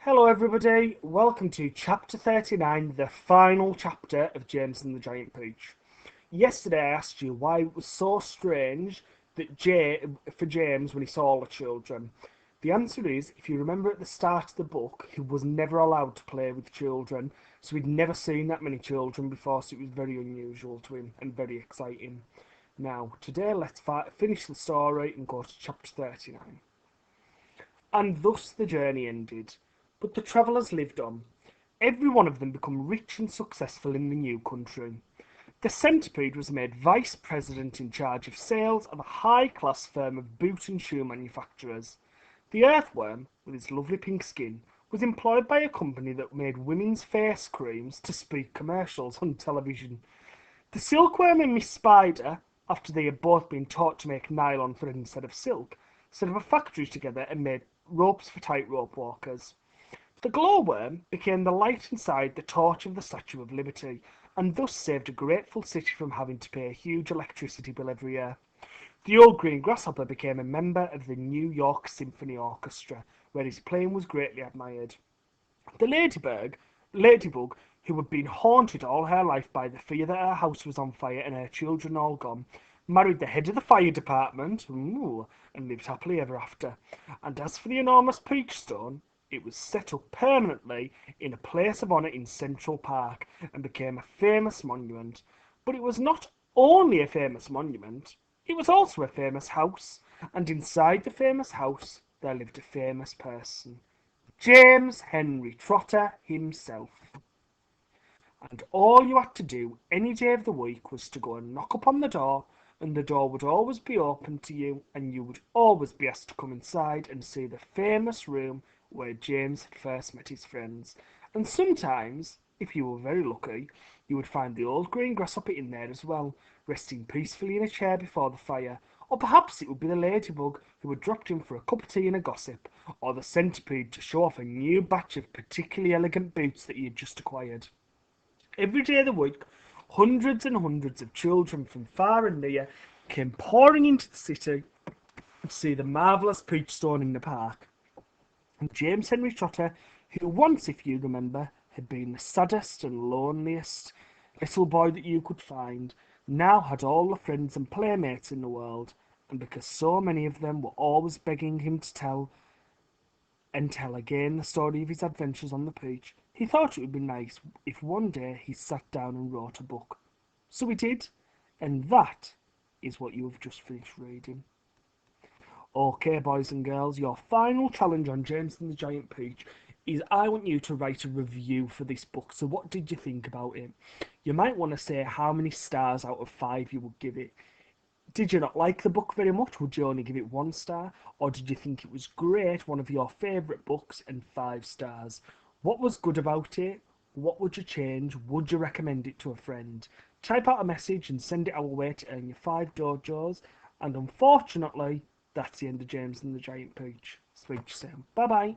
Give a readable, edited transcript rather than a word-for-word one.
Hello everybody, welcome to chapter 39, the final chapter of James and the Giant Peach. Yesterday I asked you why it was so strange for James when he saw all the children. The answer is, if you remember at the start of the book, he was never allowed to play with children, so he'd never seen that many children before, so it was very unusual to him and very exciting. Now, today let's finish the story and go to chapter 39. And thus the journey ended. But the travellers lived on. Every one of them became rich and successful in the new country. The centipede was made vice president in charge of sales of a high-class firm of boot and shoe manufacturers. The earthworm, with its lovely pink skin, was employed by a company that made women's face creams to speak commercials on television. The silkworm and Miss Spider, after they had both been taught to make nylon thread instead of silk, set up a factory together and made ropes for tightrope walkers. The glowworm became the light inside the torch of the Statue of Liberty, and thus saved a grateful city from having to pay a huge electricity bill every year. The old green grasshopper became a member of the New York Symphony Orchestra, where his playing was greatly admired. The ladybug, who had been haunted all her life by the fear that her house was on fire and her children all gone, married the head of the fire department, and lived happily ever after. And as for the enormous peach stone, it was set up permanently in a place of honour in Central Park and became a famous monument. But it was not only a famous monument, it was also a famous house, and inside the famous house there lived a famous person. James Henry Trotter himself. And all you had to do any day of the week was to go and knock upon the door, and the door would always be open to you, and you would always be asked to come inside and see the famous room where James had first met his friends. And sometimes, if you were very lucky, you would find the old green grasshopper in there as well, resting peacefully in a chair before the fire. Or perhaps it would be the ladybug who had dropped in for a cup of tea and a gossip, or the centipede to show off a new batch of particularly elegant boots that he had just acquired. Every day of the week, hundreds and hundreds of children from far and near came pouring into the city to see the marvellous peach stone in the park. And James Henry Trotter, who once, if you remember, had been the saddest and loneliest little boy that you could find, now had all the friends and playmates in the world, and because so many of them were always begging him to tell and tell again the story of his adventures on the peach, he thought it would be nice if one day he sat down and wrote a book. So he did, and that is what you have just finished reading. Okay, boys and girls, your final challenge on James and the Giant Peach is I want you to write a review for this book. So what did you think about it? You might want to say how many stars out of 5 you would give it. Did you not like the book very much? Would you only give it 1 star? Or did you think it was great, one of your favourite books, and 5 stars? What was good about it? What would you change? Would you recommend it to a friend? Type out a message and send it our way to earn your 5 dojos. And unfortunately, that's the end of James and the Giant Peach. Speak to you soon. Bye bye.